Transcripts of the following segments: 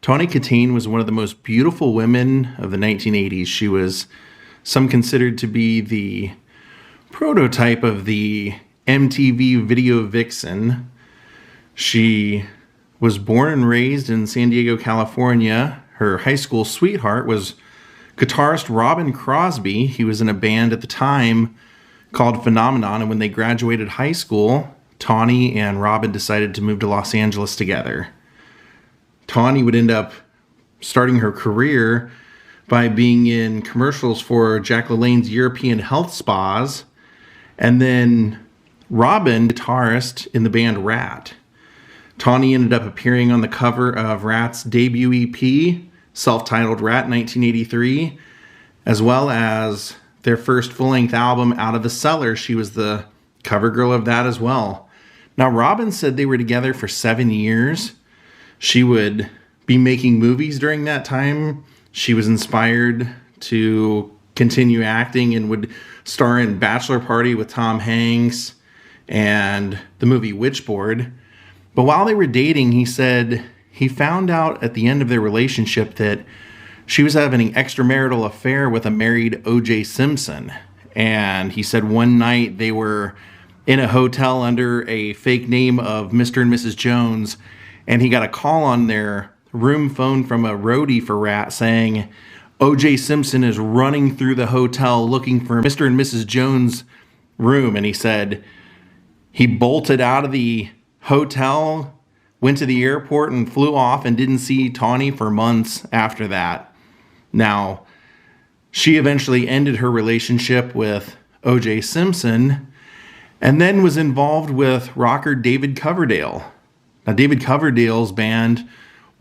Tawny Kitaen was one of the most beautiful women of the 1980s. She was some considered to be the prototype of the MTV video vixen. She was born and raised in San Diego, California. Her high school sweetheart was guitarist Robin Crosby. He was in a band at the time called Phenomenon, and when they graduated high school, Tawny and Robin decided to move to Los Angeles together. Tawny would end up starting her career by being in commercials for Jack LaLanne's European health spas, and then Robin, guitarist in the band Ratt. Tawny ended up appearing on the cover of Ratt's debut EP, self-titled Ratt 1983, as well as their first full-length album, Out of the Cellar. She was the cover girl of that as well. Now, Robin said they were together for 7 years. She would be making movies during that time. She was inspired to continue acting and would star in Bachelor Party with Tom Hanks and the movie Witchboard. But while they were dating, he said he found out at the end of their relationship that she was having an extramarital affair with a married O.J. Simpson. And he said one night they were in a hotel under a fake name of Mr. and Mrs. Jones, and he got a call on their room phone from a roadie for Ratt saying, O.J. Simpson is running through the hotel looking for Mr. and Mrs. Jones' room. And he said he bolted out of the hotel, went to the airport, and flew off and didn't see Tawny for months after that. Now, she eventually ended her relationship with O.J. Simpson and then was involved with rocker David Coverdale. Now, David Coverdale's band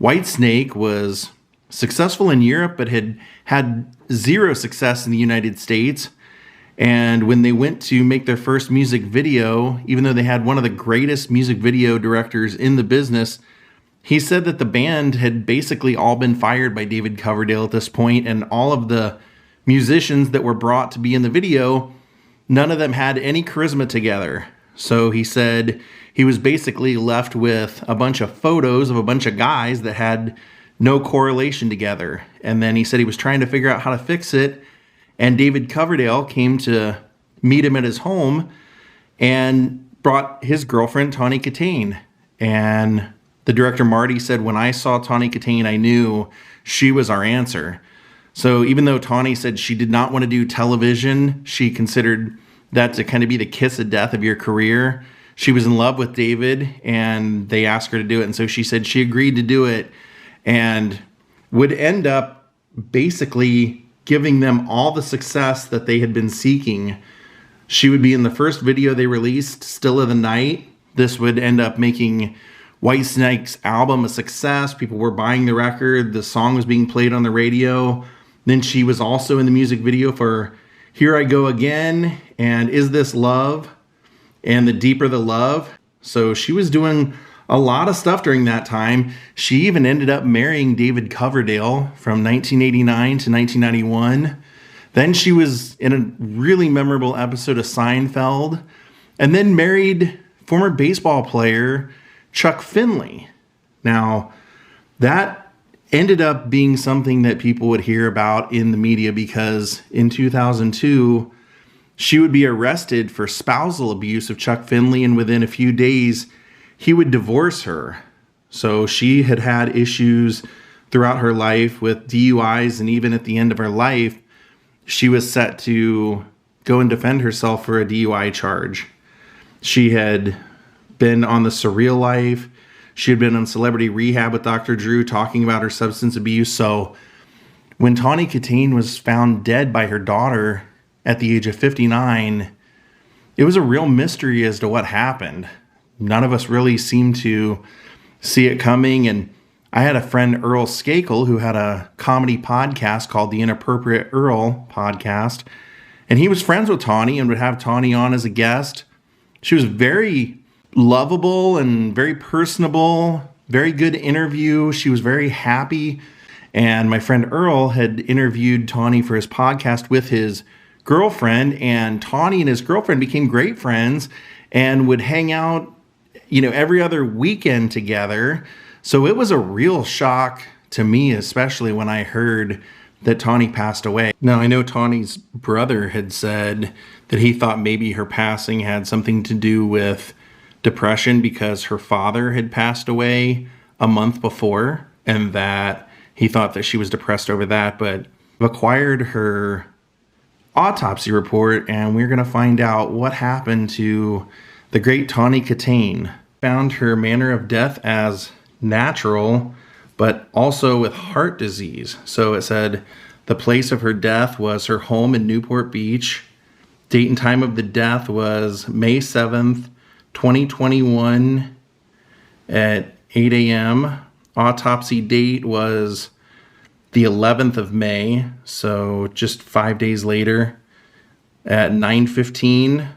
Whitesnake was successful in Europe but had had zero success in the United States. And when they went to make their first music video, even though they had one of the greatest music video directors in the business, he said that the band had basically all been fired by David Coverdale at this point, and all of the musicians that were brought to be in the video, none of them had any charisma together. So he said he was basically left with a bunch of photos of a bunch of guys that had no correlation together. And then he said he was trying to figure out how to fix it, and David Coverdale came to meet him at his home and brought his girlfriend, Tawny Kitaen. And the director, Marty, said, when I saw Tawny Kitaen, I knew she was our answer. So even though Tawny said she did not want to do television, she considered that to kind of be the kiss of death of your career. She was in love with David, and they asked her to do it. And so she said she agreed to do it and would end up basically giving them all the success that they had been seeking. She would be in the first video they released, Still of the Night. This would end up making Whitesnake's album a success. People were buying the record. The song was being played on the radio. Then she was also in the music video for Here I Go Again and Is This Love and The Deeper the Love. So she was doing a lot of stuff during that time. She even ended up marrying David Coverdale from 1989 to 1991. Then she was in a really memorable episode of Seinfeld, and then married former baseball player Chuck Finley. Now, that ended up being something that people would hear about in the media because in 2002, she would be arrested for spousal abuse of Chuck Finley, and within a few days, he would divorce her. So she had had issues throughout her life with DUIs, and even at the end of her life, she was set to go and defend herself for a DUI charge. She had been on The Surreal Life. She had been on Celebrity Rehab with Dr. Drew talking about her substance abuse. So when Tawny Kitaen was found dead by her daughter at the age of 59, it was a real mystery as to what happened. None of us really seemed to see it coming. And I had a friend, Earl Skakel, who had a comedy podcast called the Inappropriate Earl Podcast. And he was friends with Tawny and would have Tawny on as a guest. She was very lovable and very personable, very good interview. She was very happy. And my friend Earl had interviewed Tawny for his podcast with his girlfriend. And Tawny and his girlfriend became great friends and would hang out every other weekend together. So it was a real shock to me, especially when I heard that Tawny passed away. Now, I know Tawny's brother had said that he thought maybe her passing had something to do with depression because her father had passed away a month before, and that he thought that she was depressed over that, but acquired her autopsy report, and we're going to find out what happened to the great Tawny Kitaen. Found her manner of death as natural, but also with heart disease. So it said the place of her death was her home in Newport Beach. Date and time of the death was May 7th, 2021 at 8 a.m. Autopsy date was the 11th of May, so just 5 days later at 9:15.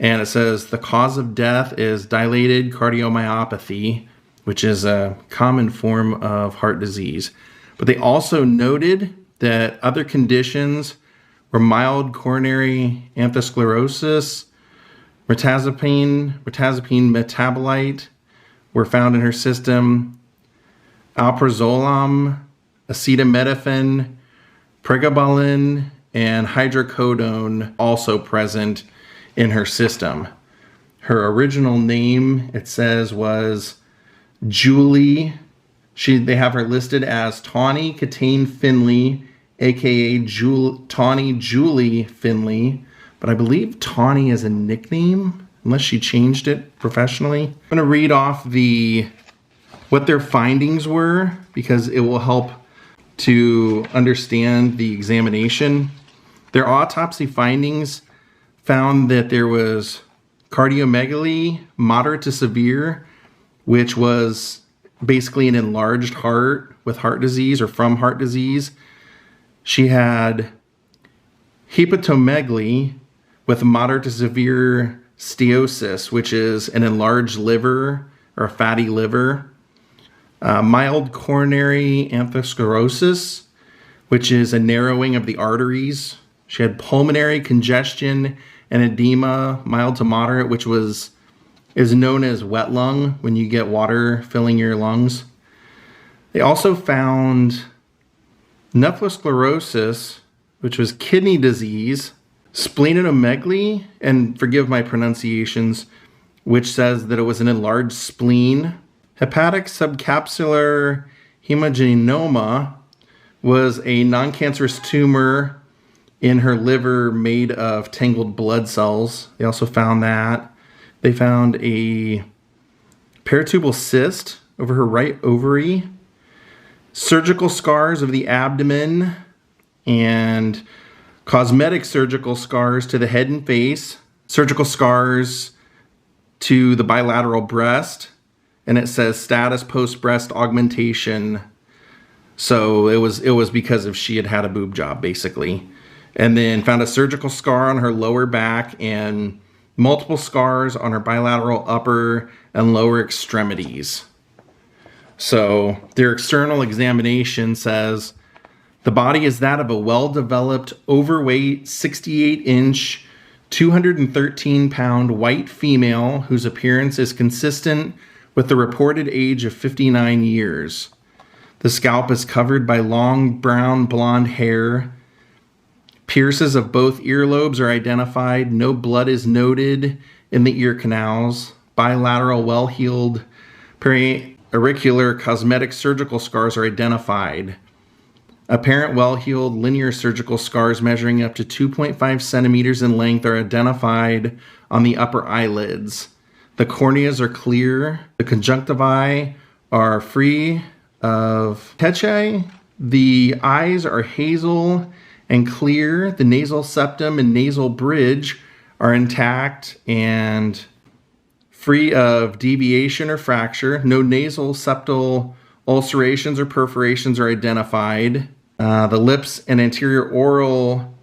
And it says the cause of death is dilated cardiomyopathy, which is a common form of heart disease. But they also noted that other conditions were mild coronary atherosclerosis, mirtazapine metabolite were found in her system, alprazolam, acetaminophen, pregabalin, and hydrocodone also present in her system. Her original name, it says, was Julie. They have her listed as Tawny Kitaen Finley, aka Tawny Julie Finley, but I believe Tawny is a nickname, unless she changed it professionally. I'm going to read off what their findings were, because it will help to understand the examination. Their autopsy findings found that there was cardiomegaly, moderate to severe, which was basically an enlarged heart with heart disease or from heart disease. She had hepatomegaly with moderate to severe steatosis, which is an enlarged liver or a fatty liver. Mild coronary atherosclerosis, which is a narrowing of the arteries. She had pulmonary congestion and edema, mild to moderate, which is known as wet lung when you get water filling your lungs. They also found nephrosclerosis, which was kidney disease, splenomegaly, and forgive my pronunciations, which says that it was an enlarged spleen. Hepatic subcapsular hemangioblastoma was a non-cancerous tumor in her liver made of tangled blood cells. They also found that. They found a peritubal cyst over her right ovary, surgical scars of the abdomen, and cosmetic surgical scars to the head and face, surgical scars to the bilateral breast, and it says status post-breast augmentation. So it was because of she had had a boob job, basically. And then found a surgical scar on her lower back and multiple scars on her bilateral upper and lower extremities. So their external examination says the body is that of a well-developed, overweight, 68-inch, 213-pound white female whose appearance is consistent with the reported age of 59 years. The scalp is covered by long brown blonde hair. Pierces of both earlobes are identified. No blood is noted in the ear canals. Bilateral well-healed periauricular cosmetic surgical scars are identified. Apparent well-healed linear surgical scars measuring up to 2.5 centimeters in length are identified on the upper eyelids. The corneas are clear. The conjunctivae are free of petechiae. The eyes are hazel and clear. The nasal septum and nasal bridge are intact and free of deviation or fracture. No nasal septal ulcerations or perforations are identified. The lips and anterior oral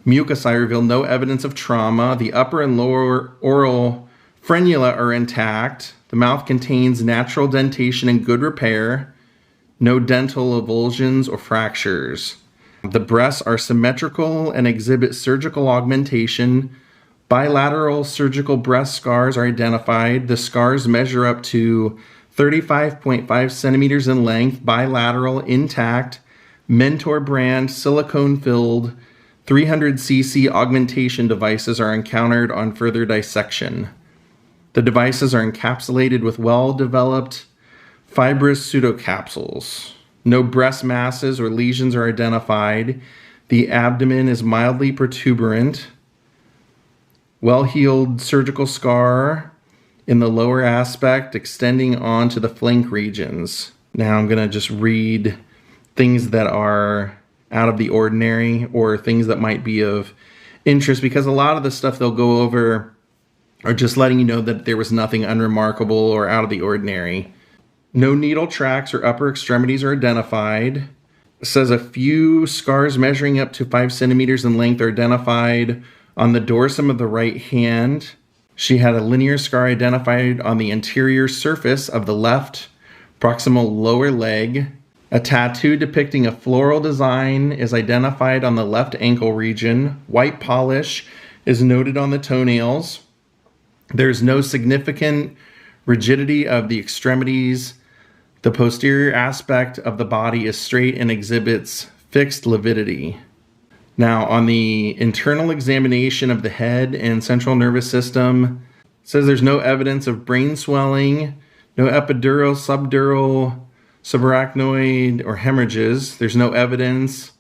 mucosa reveal no evidence of trauma. The upper and lower oral frenula are intact. The mouth contains natural dentation and good repair. No dental avulsions or fractures. The breasts are symmetrical and exhibit surgical augmentation. Bilateral surgical breast scars are identified. The scars measure up to 35.5 centimeters in length, bilateral, intact, Mentor brand, silicone-filled, 300cc augmentation devices are encountered on further dissection. The devices are encapsulated with well-developed fibrous pseudocapsules. No breast masses or lesions are identified. The abdomen is mildly protuberant. Well-healed surgical scar in the lower aspect extending onto the flank regions. Now I'm going to just read things that are out of the ordinary or things that might be of interest, because a lot of the stuff they'll go over are just letting you know that there was nothing unremarkable or out of the ordinary. No needle tracks or upper extremities are identified. It says a few scars measuring up to 5 centimeters in length are identified on the dorsum of the right hand. She had a linear scar identified on the anterior surface of the left proximal lower leg. A tattoo depicting a floral design is identified on the left ankle region. White polish is noted on the toenails. There's no significant rigidity of the extremities. The posterior aspect of the body is straight and exhibits fixed lividity. Now, on the internal examination of the head and central nervous system, it says there's no evidence of brain swelling, no epidural, subdural, subarachnoid, or hemorrhages. There's no evidence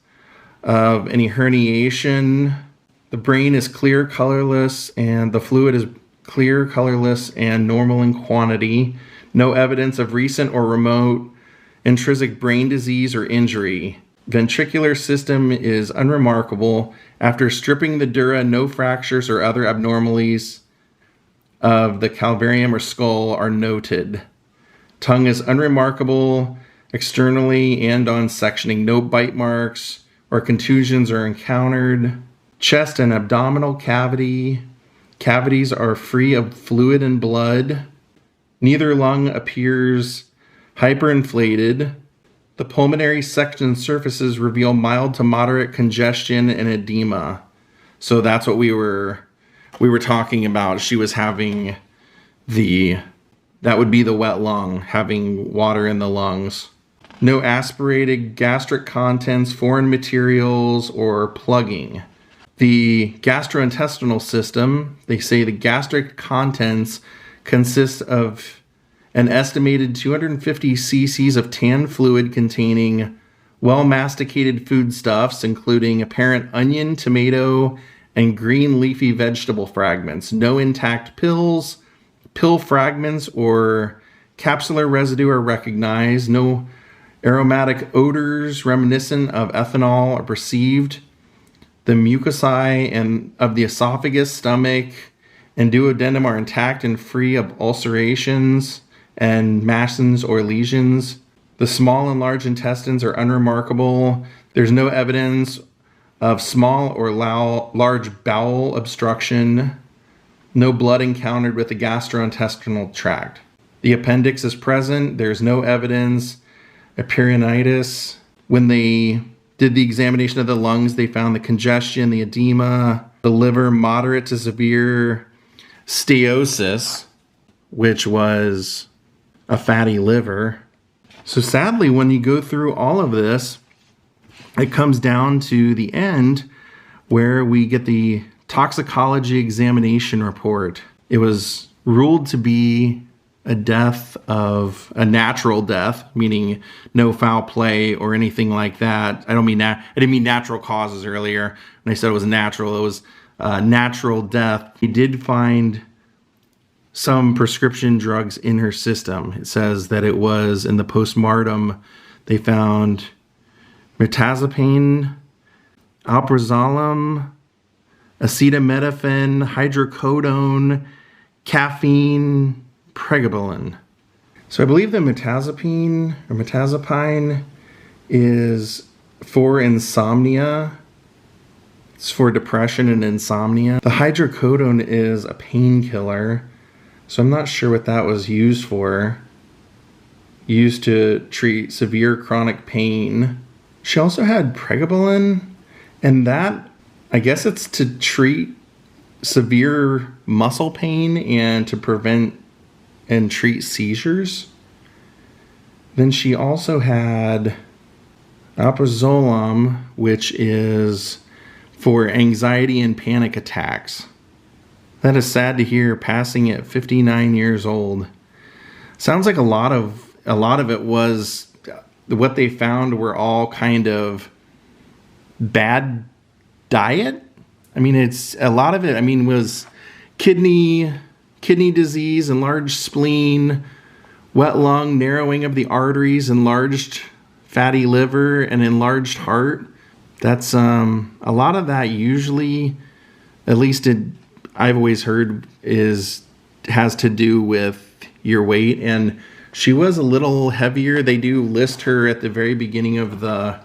of any herniation. The brain is clear, colorless, and the fluid is clear, colorless, and normal in quantity. No evidence of recent or remote intrinsic brain disease or injury. Ventricular system is unremarkable. After stripping the dura, no fractures or other abnormalities of the calvarium or skull are noted. Tongue is unremarkable externally and on sectioning. No bite marks or contusions are encountered. Chest and abdominal cavities are free of fluid and blood. Neither lung appears hyperinflated. The pulmonary section surfaces reveal mild to moderate congestion and edema. So that's what we were talking about. She was having that would be the wet lung, having water in the lungs. No aspirated gastric contents, foreign materials, or plugging. The gastrointestinal system, they say the gastric contents consist of an estimated 250 cc's of tan fluid containing well-masticated foodstuffs, including apparent onion, tomato, and green leafy vegetable fragments. No intact pills, pill fragments, or capsular residue are recognized. No aromatic odors reminiscent of ethanol are perceived. The mucosae and of the esophagus, stomach, and duodenum are intact and free of ulcerations and masses or lesions. The small and large intestines are unremarkable. There's no evidence of small or large bowel obstruction. No blood encountered with the gastrointestinal tract. The appendix is present. There's no evidence of peritonitis. When they did the examination of the lungs, they found the congestion, the edema, the liver, moderate to severe steatosis, which was a fatty liver. So sadly, when you go through all of this, it comes down to the end where we get the toxicology examination report. It was ruled to be a natural death, meaning no foul play or anything like that. I didn't mean natural causes earlier. When I said it was natural, it was natural death. He did find some prescription drugs in her system. It says that it was in the postmortem, they found mirtazapine, alprazolam, acetaminophen, hydrocodone, caffeine, pregabalin. So I believe the mirtazapine or mirtazapine is for insomnia. It's for depression and insomnia. The hydrocodone is a painkiller. So I'm not sure what that was used for. Used to treat severe chronic pain. She also had pregabalin, and that, I guess it's to treat severe muscle pain and to prevent and treat seizures. Then she also had Autopsy, which is for anxiety and panic attacks. That is sad to hear, passing at 59 years old. Sounds like a lot of it was, what they found were all kind of bad diet. I mean, it's a lot of it, I mean, was kidney disease, enlarged spleen, wet lung, narrowing of the arteries, enlarged fatty liver, and enlarged heart. That's a lot of that usually, at least I've always heard, has to do with your weight. And she was a little heavier. They do list her at the very beginning of the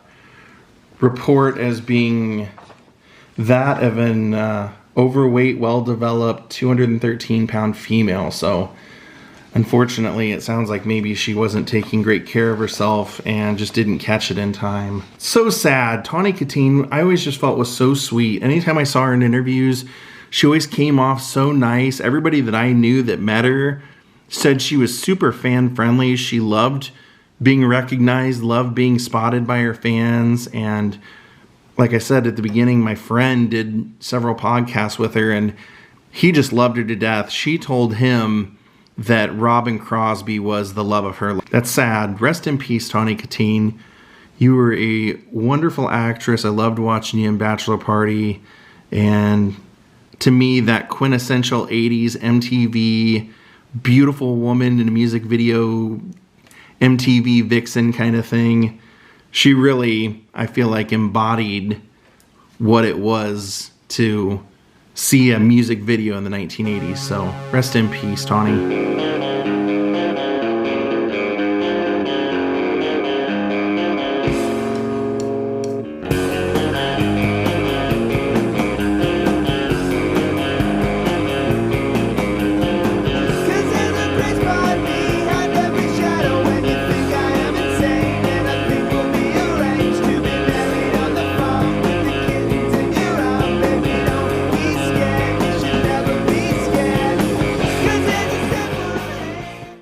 report as being that of an overweight, well-developed, 213-pound female. So unfortunately, it sounds like maybe she wasn't taking great care of herself and just didn't catch it in time. So sad. Tawny Kitaen, I always just felt was so sweet. Anytime I saw her in interviews, she always came off so nice. Everybody that I knew that met her said she was super fan-friendly. She loved being recognized, loved being spotted by her fans. And like I said at the beginning, my friend did several podcasts with her, and he just loved her to death. She told him that Robin Crosby was the love of her life. That's sad. Rest in peace, Tawny Kitaen. You were a wonderful actress. I loved watching you in Bachelor Party. And to me, that quintessential 80s MTV, beautiful woman in a music video, MTV Vixen kind of thing. She really, I feel like, embodied what it was to see a music video in the 1980s. So rest in peace, Tawny.